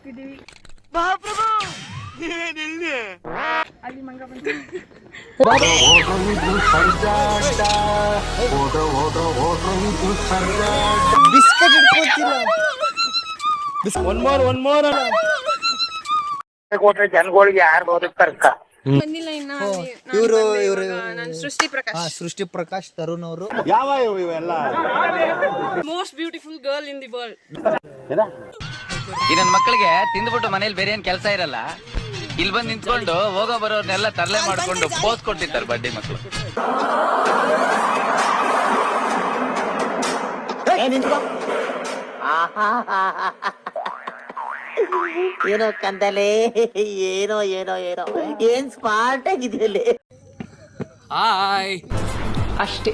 ಹೋಗ್ತಿದೀವಿ. ಅಲ್ಲಿ ಮಂಗ ಬಂತು. ಬಿಸ್ಕೆಟ್ ಇಟ್ಕೊತಿಲ್ಲ. ಒನ್ ಮೋರ್ ಜನಗಳಿಗೆ ಯಾರು ಬದುಕ್ತಾರಕ್ಕ ಬಂದಿಲ್ಲ ಇನ್ನ. ಇವರು ನಾನು ಸೃಷ್ಟಿ ಪ್ರಕಾಶ್. ಸೃಷ್ಟಿ ಪ್ರಕಾಶ್ ತರುಣ್ ಅವರು. ಯಾವ ಇವೆಲ್ಲ most beautiful girl in the world. ಈ ನನ್ನ ಮಕ್ಕಳಿಗೆ ತಿಂದ್ಬಿಟ್ಟು ಮನೇಲಿ ಬೇರೆ ಏನ್ ಕೆಲಸ ಇರಲ್ಲ, ಇಲ್ಲಿ ಬಂದು ನಿಂತ್ಕೊಂಡು ಹೋಗೋ ಬರೋರ್ನೆಲ್ಲ ತರಲೆ ಮಾಡ್ಕೊಂಡು ಪೋಸ್ ಕೊಟ್ಟಿರ್ತಾರೆ ಬಡ್ಡಿ ಮಕ್ಕಳು. ಏನೋ ಕಂದಲೆ, ಏನೋ ಏನೋ ಏನೋ ಏನ್ ಸ್ಮಾರ್ಟ್ ಆಗಿದೆಯಲ್ಲ. ಹಾಯ್ ಅಷ್ಟೇ.